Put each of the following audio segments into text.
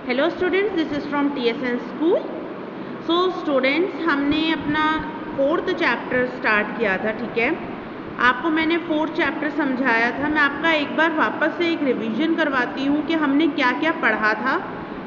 Hello students, this is from TSN school. So students, हमने अपना 4th chapter start किया था। ठीक है, आपको मैंने 4th चैप्टर समझाया था। मैं आपका एक बार वापस से एक रिवीजन करवाती हूँ कि हमने क्या क्या पढ़ा था।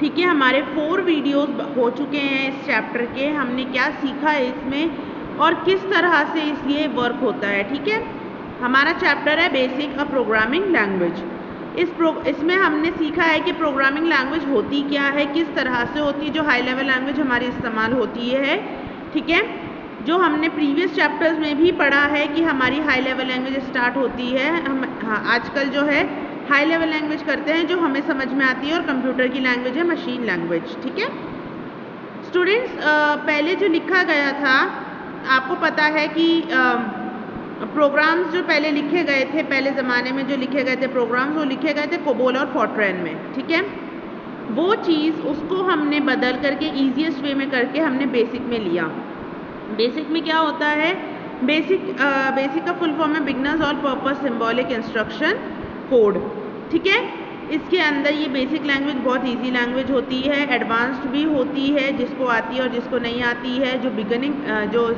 ठीक है, हमारे 4 वीडियोस हो चुके हैं इस चैप्टर के। हमने क्या सीखा है इसमें और किस तरह से इसलिए वर्क होता है। ठीक है, हमारा चैप्टर है बेसिक अ प्रोग्रामिंग लैंग्वेज। इसमें हमने सीखा है कि प्रोग्रामिंग लैंग्वेज होती क्या है, किस तरह से होती है, जो हाई लेवल लैंग्वेज हमारी इस्तेमाल होती है। ठीक है, जो हमने प्रीवियस चैप्टर्स में भी पढ़ा है कि हमारी हाई लेवल लैंग्वेज स्टार्ट होती है। हम आजकल जो है हाई लेवल लैंग्वेज करते हैं जो हमें समझ में आती है, और कंप्यूटर की लैंग्वेज है मशीन लैंग्वेज। ठीक है स्टूडेंट्स, पहले जो लिखा गया था, आपको पता है कि प्रोग्राम्स जो पहले लिखे गए थे, पहले ज़माने में जो लिखे गए थे प्रोग्राम्स, वो लिखे गए थे कोबोल और फॉर्ट्रैन में। ठीक है, वो चीज़ उसको हमने बदल करके ईजीएस्ट वे में करके हमने बेसिक में लिया। बेसिक में क्या होता है? बेसिक का फुल फॉर्म है beginners all purpose symbolic instruction code. ठीक है, इसके अंदर ये बेसिक लैंग्वेज बहुत इजी लैंग्वेज होती है, एडवांस्ड भी होती है, जिसको आती है और जिसको नहीं आती है। जो बिगनिंग जो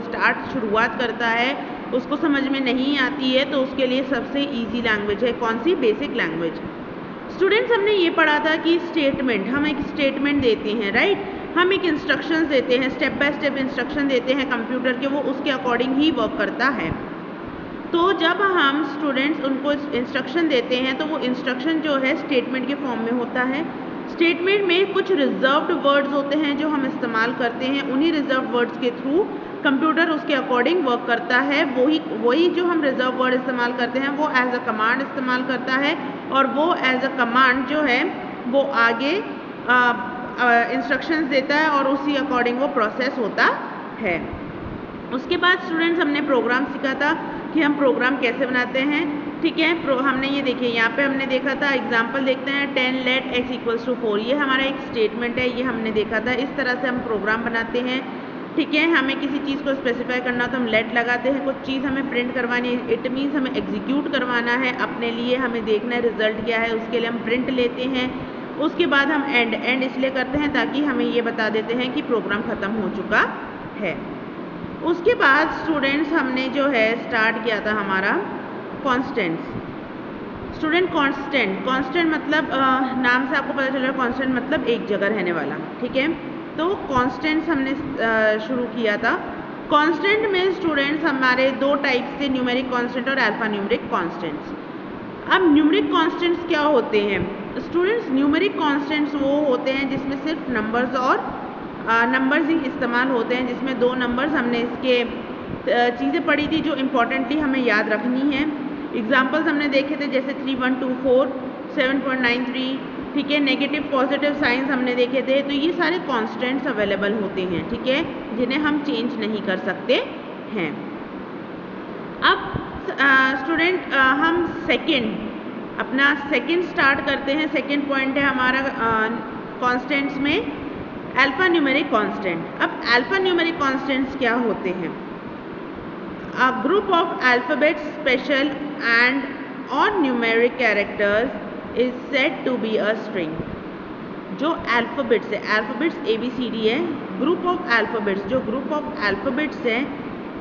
शुरुआत करता है उसको समझ में नहीं आती है, तो उसके लिए सबसे इजी लैंग्वेज है कौन सी? Basic language. स्टूडेंट्स, हमने ये पढ़ा था कि स्टेटमेंट, हम एक स्टेटमेंट देते हैं, राइट। हम एक इंस्ट्रक्शंस देते हैं, स्टेप बाय स्टेप इंस्ट्रक्शन देते हैं कंप्यूटर के, वो उसके अकॉर्डिंग ही वर्क करता है। तो जब हम स्टूडेंट्स उनको इंस्ट्रक्शन देते हैं तो वो इंस्ट्रक्शन जो है स्टेटमेंट के फॉर्म में होता है। स्टेटमेंट में कुछ रिजर्व्ड वर्ड्स होते हैं जो हम इस्तेमाल करते हैं, उन्हीं रिजर्व वर्ड्स के थ्रू कंप्यूटर उसके अकॉर्डिंग वर्क करता है। वही जो हम रिजर्व वर्ड इस्तेमाल करते हैं वो एज अ कमांड इस्तेमाल करता है, और वो एज अ कमांड जो है वो आगे इंस्ट्रक्शंस देता है और उसी अकॉर्डिंग वो प्रोसेस होता है। उसके बाद स्टूडेंट्स, हमने प्रोग्राम सीखा था कि हम प्रोग्राम कैसे बनाते हैं। ठीक है, हमने ये देखिए यहाँ पे हमने देखा था, एग्जांपल देखते हैं, 10 let x = 4। ये हमारा एक स्टेटमेंट है, ये हमने देखा था। इस तरह से हम प्रोग्राम बनाते हैं। ठीक है, हमें किसी चीज़ को स्पेसिफाई करना तो हम लेट लगाते हैं, कुछ चीज़ हमें प्रिंट करवानी है, इट मीन्स हमें एग्जीक्यूट करवाना है अपने लिए, हमें देखना है रिजल्ट क्या है, उसके लिए हम प्रिंट लेते हैं। उसके बाद हम एंड इसलिए करते हैं ताकि हमें ये बता देते हैं कि प्रोग्राम ख़त्म हो चुका है। उसके बाद स्टूडेंट्स, हमने जो है स्टार्ट किया था हमारा कॉन्स्टेंट्स। स्टूडेंट, कांस्टेंट मतलब नाम से आपको पता चल रहा है, कांस्टेंट मतलब एक जगह रहने वाला। ठीक है, तो कांस्टेंट्स हमने शुरू किया था। कांस्टेंट में स्टूडेंट्स हमारे 2 टाइप्स थे, न्यूमेरिक कांस्टेंट और अल्फा न्यूमेरिक कांस्टेंट्स। अब न्यूमेरिक कांस्टेंट्स क्या होते हैं स्टूडेंट्स? न्यूमेरिक कांस्टेंट्स वो होते हैं जिसमें सिर्फ नंबर्स और नंबर्स ही इस्तेमाल होते हैं, जिसमें 2 नंबर्स, हमने इसके चीज़ें पढ़ी थी जो इम्पोर्टेंटली हमें याद रखनी है। एग्जाम्पल्स हमने देखे थे, जैसे 3124, 7.93। ठीक है, नेगेटिव पॉजिटिव साइंस हमने देखे थे। तो ये सारे कांस्टेंट्स अवेलेबल होते हैं, ठीक है, जिन्हें हम चेंज नहीं कर सकते हैं। अब स्टूडेंट, हम अपना सेकंड स्टार्ट करते हैं। सेकंड पॉइंट है हमारा कांस्टेंट्स में अल्फा न्यूमेरिक कांस्टेंट। अब अल्फा न्यूमेरिक कांस्टेंट्स क्या होते हैं? A group of alphabets, special and और numeric characters is said to be a string. जो अल्फाबेट्स है, अल्फाबेट्स ABCD है, ग्रुप ऑफ अल्फाबेट्स, जो ग्रुप ऑफ अल्फाबेट्स है,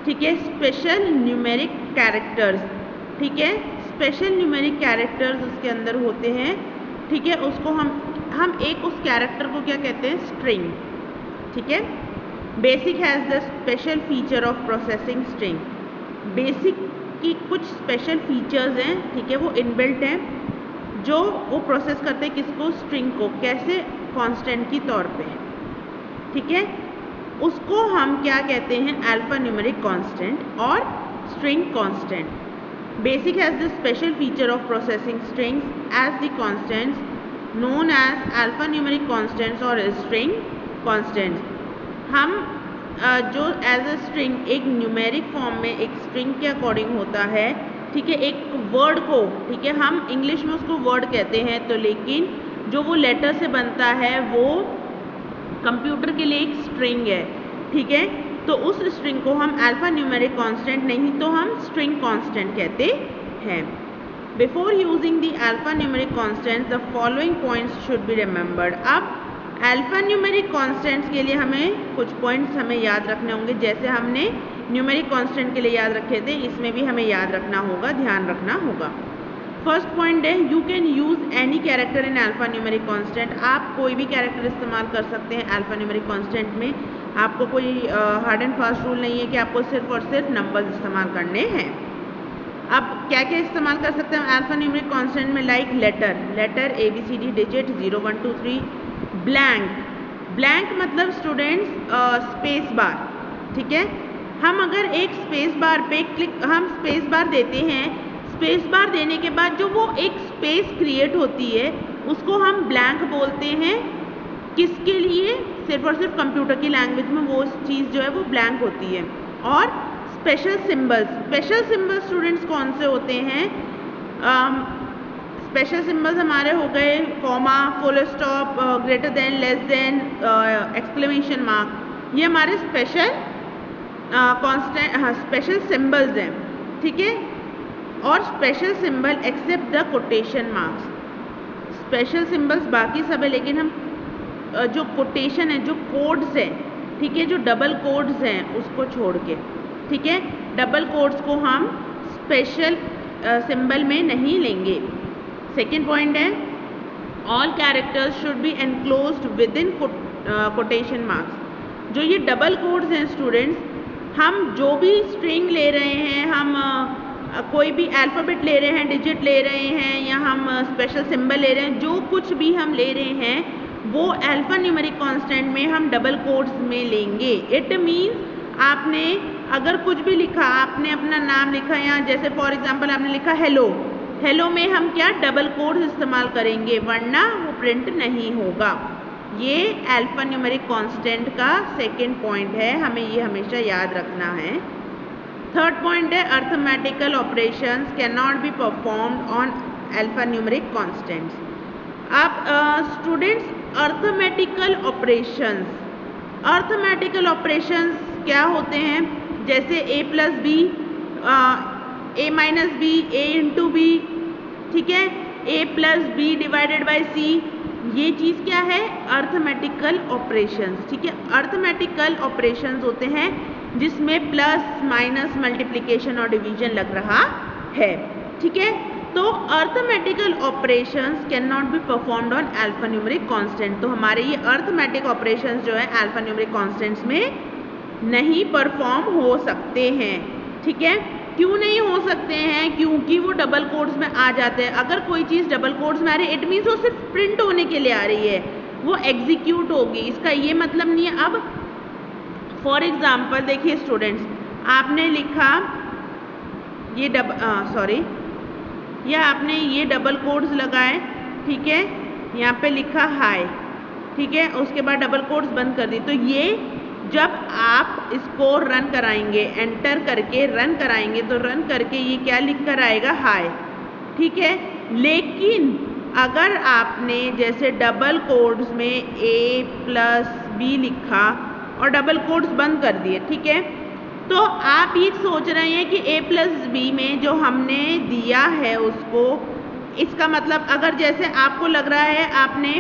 ठीक है, स्पेशल न्यूमेरिक कैरेक्टर्स, ठीक है, स्पेशल न्यूमेरिक कैरेक्टर्स उसके अंदर होते हैं। ठीक है, उसको हम एक उस कैरेक्टर को क्या कहते हैं? स्ट्रिंग। ठीक है, basic has the special feature of processing string. Basic की कुछ स्पेशल फीचर्स हैं, ठीक है, वो इनबिल्ट हैं, जो वो प्रोसेस करते हैं किसको? स्ट्रिंग को। कैसे? कांस्टेंट की तौर पे। ठीक है, उसको हम क्या कहते हैं? अल्फा न्यूमेरिक कांस्टेंट और string constant. BASIC has the special feature of processing strings as the constants known as alphanumeric constants और string constants। हम जो एज अ स्ट्रिंग एक न्यूमेरिक फॉर्म में एक स्ट्रिंग के अकॉर्डिंग होता है, ठीक है, एक वर्ड को, ठीक है, हम इंग्लिश में उसको वर्ड कहते हैं, तो लेकिन जो वो लेटर से बनता है वो कंप्यूटर के लिए एक स्ट्रिंग है। ठीक है, तो उस स्ट्रिंग को हम अल्फा न्यूमेरिक कांस्टेंट नहीं तो हम स्ट्रिंग कांस्टेंट कहते हैं। Before using the alphanumeric constants, the following points should be remembered। अब अल्फा न्यूमेरिक कॉन्स्टेंट्स के लिए हमें कुछ पॉइंट्स हमें याद रखने होंगे, जैसे हमने न्यूमेरिक कांस्टेंट के लिए याद रखे थे, इसमें भी हमें याद रखना होगा, ध्यान रखना होगा। फर्स्ट पॉइंट है you can use any character in alpha numeric constant. आप कोई भी कैरेक्टर इस्तेमाल कर सकते हैं अल्फा न्यूमेरिक कांस्टेंट में। आपको कोई हार्ड एंड फास्ट रूल नहीं है कि आपको सिर्फ और सिर्फ नंबर्स इस्तेमाल करने हैं। अब क्या क्या इस्तेमाल कर सकते हैं अल्फा न्यूमेरिक कांस्टेंट में? Like letter ABCD digit 0 1 2 3। Blank मतलब स्टूडेंट्स स्पेस बार, ठीक है। हम अगर एक स्पेस बार पे हम स्पेस बार देते हैं, स्पेस बार देने के बाद जो वो एक स्पेस क्रिएट होती है उसको हम ब्लैंक बोलते हैं। किसके लिए? सिर्फ और सिर्फ कंप्यूटर की लैंग्वेज में वो चीज़ जो है वो ब्लैंक होती है। और स्पेशल सिंबल्स स्टूडेंट्स कौन से होते हैं? स्पेशल सिंबल्स हमारे हो गए comma, full stop, greater than, less than, exclamation mark. ये हमारे स्पेशल सिंबल्स हैं, ठीक है। और special symbol except the quotation marks. Special symbols बाकी सब है, लेकिन हम जो कोटेशन है, जो कोड्स हैं, ठीक है, जो डबल कोड्स हैं उसको छोड़ के, ठीक है, डबल कोड्स को हम स्पेशल सिंबल में नहीं लेंगे। सेकेंड पॉइंट है all characters should be enclosed with in quotation marks. जो ये डबल कोड्स हैं स्टूडेंट्स, हम जो भी स्ट्रिंग ले रहे हैं, हम कोई भी अल्फ़ाबेट ले रहे हैं, डिजिट ले रहे हैं, या हम स्पेशल सिंबल ले रहे हैं, जो कुछ भी हम ले रहे हैं वो अल्फा न्यूमेरिक कांस्टेंट में हम डबल कोड्स में लेंगे। इट मीन्स आपने अगर कुछ भी लिखा, आपने अपना नाम लिखा, या जैसे फॉर एग्जांपल आपने लिखा हेलो में हम क्या डबल कोड्स इस्तेमाल करेंगे, वरना वो प्रिंट नहीं होगा। ये अल्फा न्यूमेरिक कांस्टेंट का सेकेंड पॉइंट है, हमें ये हमेशा याद रखना है। थर्ड पॉइंट है arithmetical operations can not be performed on alpha numeric constants. अब स्टूडेंट्स अर्थमेटिकल ऑपरेशंस क्या होते हैं? जैसे a plus B, a minus B, a into B, ठीक है, a plus B divided by c। ये चीज़ क्या है? अर्थमेटिकल ऑपरेशंस, ठीक है। अर्थमेटिकल ऑपरेशंस होते हैं जिसमें प्लस माइनस मल्टीप्लिकेशन और डिवीजन लग रहा है, ठीक है। तो arithmetical operations can not be performed on alpha numeric constant. तो हमारे ये अर्थमेटिक ऑपरेशंस जो है अल्फा न्यूमेरिक कांस्टेंट्स में नहीं परफॉर्म हो सकते हैं, ठीक है। क्यों नहीं हो सकते हैं? क्योंकि वो डबल कोड्स में आ जाते हैं। अगर कोई चीज़ डबल कोड्स में आ रही है, इट मीन्स वो सिर्फ प्रिंट होने के लिए आ रही है, वो एग्जीक्यूट होगी, इसका ये मतलब नहीं है। अब फॉर एग्जाम्पल देखिए स्टूडेंट्स, आपने लिखा ये आपने ये डबल कोड्स लगाए, ठीक है, यहाँ पे लिखा हाय, ठीक है, उसके बाद डबल कोड्स बंद कर दी। तो ये जब आप इसको रन कराएंगे, एंटर करके रन कराएंगे, तो रन करके ये क्या लिख कर आएगा? हाय, ठीक है। लेकिन अगर आपने जैसे डबल कोड्स में a प्लस बी लिखा और डबल कोड्स बंद कर दिए, ठीक है, तो आप ये सोच रहे हैं कि a प्लस बी में जो हमने दिया है उसको, इसका मतलब अगर जैसे आपको लग रहा है, आपने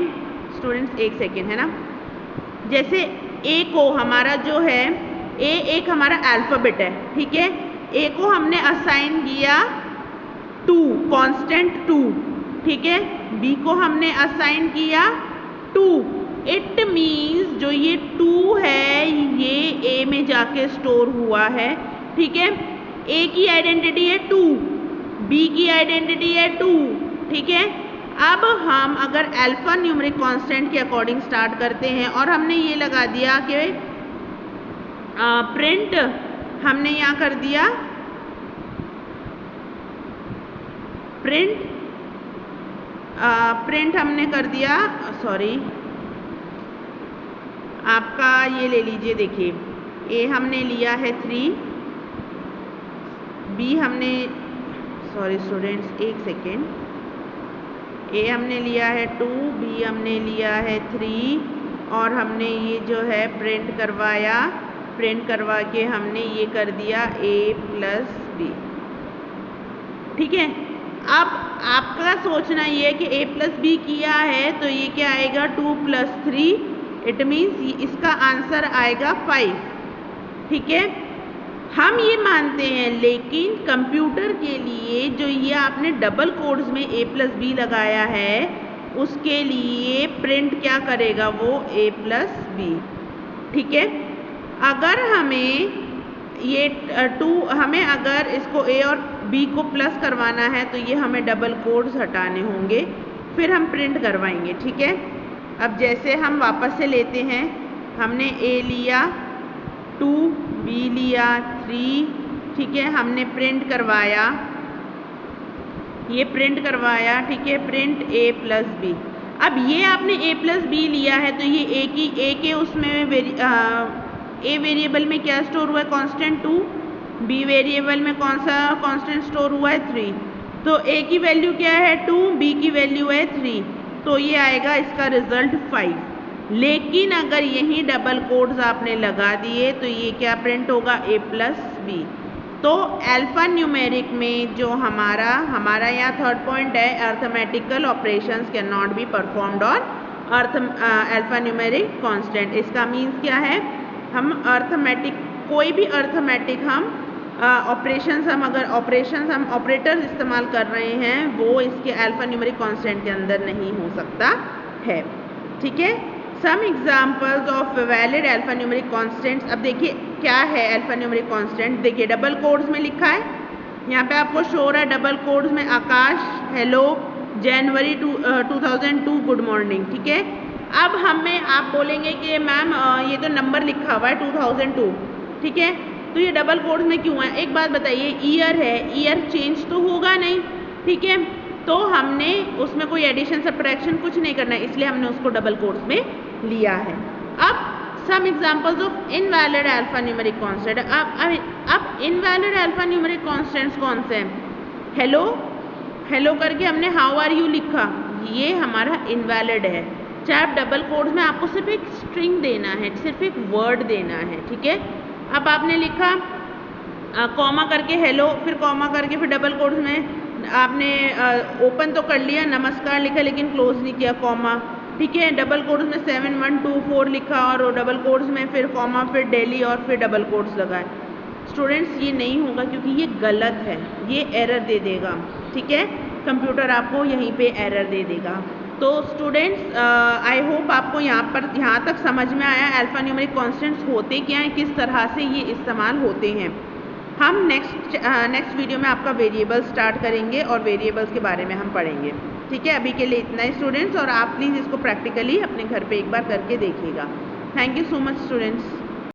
स्टूडेंट्स एक सेकेंड है ना, जैसे a को हमारा जो है a एक हमारा अल्फ़ाबेट है, ठीक है, a को हमने असाइन किया 2, कांस्टेंट 2, ठीक है, b को हमने असाइन किया 2। इट मीन्स जो ये 2 है ये a में जाके स्टोर हुआ है, ठीक है। a की आइडेंटिटी है 2, b की आइडेंटिटी है 2, ठीक है। अब हम अगर अल्फा न्यूमेरिक कांस्टेंट के अकॉर्डिंग स्टार्ट करते हैं और हमने ये लगा दिया कि प्रिंट, हमने यहाँ कर दिया प्रिंट हमने कर दिया, सॉरी आपका ये ले लीजिए, देखिए ए हमने लिया है 3, बी हमने, सॉरी स्टूडेंट्स एक सेकेंड, ए हमने लिया है 2, बी हमने लिया है 3, और हमने ये जो है प्रिंट करवा के हमने ये कर दिया a प्लस बी, ठीक है। अब आपका सोचना ये है कि a प्लस बी किया है तो ये क्या आएगा? 2 प्लस 3 इट मीन्स इसका आंसर आएगा 5। ठीक है, हम ये मानते हैं, लेकिन कंप्यूटर के लिए जो ये आपने डबल कोड्स में a+b लगाया है, उसके लिए प्रिंट क्या करेगा, वो a+b। ठीक है, अगर हमें ये हमें अगर इसको a और b को प्लस करवाना है तो ये हमें डबल कोड्स हटाने होंगे, फिर हम प्रिंट करवाएंगे। ठीक है, अब जैसे हम वापस से लेते हैं, हमने a लिया 2, b लिया 3, ठीक है, हमने प्रिंट करवाया, ये प्रिंट करवाया। ठीक है, प्रिंट a+b। अब ये आपने a+b लिया है तो ये a के उसमें a वेरिएबल में क्या स्टोर हुआ है, कांस्टेंट 2, b वेरिएबल में कौन सा कांस्टेंट स्टोर हुआ है, 3। तो a की वैल्यू क्या है, 2, b की वैल्यू है 3, तो ये आएगा इसका रिजल्ट 5। लेकिन अगर यही डबल कोड्स आपने लगा दिए तो ये क्या प्रिंट होगा, a+b। तो अल्फा न्यूमेरिक में जो हमारा यहाँ थर्ड पॉइंट है, arithmetical operations can not be performed on alpha numeric constant. इसका मीन्स क्या है, हम अर्थमेटिक कोई भी अर्थमेटिक हम ऑपरेटर्स इस्तेमाल कर रहे हैं, वो इसके अल्फा न्यूमेरिक कांस्टेंट के अंदर नहीं हो सकता है। ठीक है, some examples of valid alpha numeric constants. अब देखिए क्या है अल्फा न्यूमेरिक कांस्टेंट, देखिए डबल कोड्स में लिखा है, यहाँ पे आपको शो हो रहा है डबल कोड्स में आकाश हेलो जनवरी 2002 गुड मॉर्निंग। ठीक है, अब आप बोलेंगे कि मैम ये तो नंबर लिखा हुआ है 2002, ठीक है, तो ये डबल कोड्स में क्यों है। एक बात बताइए, ईयर है, ईयर चेंज तो होगा नहीं। ठीक है, तो हमने उसमें कोई एडिशन सब्ट्रैक्शन कुछ नहीं करना है, इसलिए हमने उसको डबल कोड्स में लिया है। अब some examples of invalid alpha numeric constant. अब इनवैलिड अल्फा न्यूमेरिक कांस्टेंट्स कौन से हैं, हेलो करके हमने हाउ आर यू लिखा, ये हमारा इनवैलिड है। चाहे आप डबल कोड्स में आपको सिर्फ एक स्ट्रिंग देना है, सिर्फ एक वर्ड देना है। ठीक है, अब आपने लिखा कॉमा करके हेलो, फिर कॉमा करके फिर डबल कोड्स में आपने ओपन तो कर लिया, नमस्कार लिखा, लेकिन क्लोज नहीं किया, कॉमा। ठीक है, डबल कोड्स में 7 1 2 4 लिखा और डबल कोड्स में फिर कॉमा, फिर डेली और फिर डबल कोड्स लगाए। स्टूडेंट्स ये नहीं होगा क्योंकि ये गलत है, ये एरर दे देगा। ठीक है, कंप्यूटर आपको यहीं पे एरर दे देगा। तो स्टूडेंट्स आई होप आपको यहाँ तक समझ में आया अल्फा न्यूमेरिक कांस्टेंट्स होते क्या हैं, किस तरह से ये इस्तेमाल होते हैं। हम नेक्स्ट वीडियो में आपका वेरिएबल स्टार्ट करेंगे और वेरिएबल्स के बारे में हम पढ़ेंगे। ठीक है, अभी के लिए इतना ही स्टूडेंट्स, और आप प्लीज़ इसको प्रैक्टिकली अपने घर पे एक बार करके देखिएगा। Thank you so much students.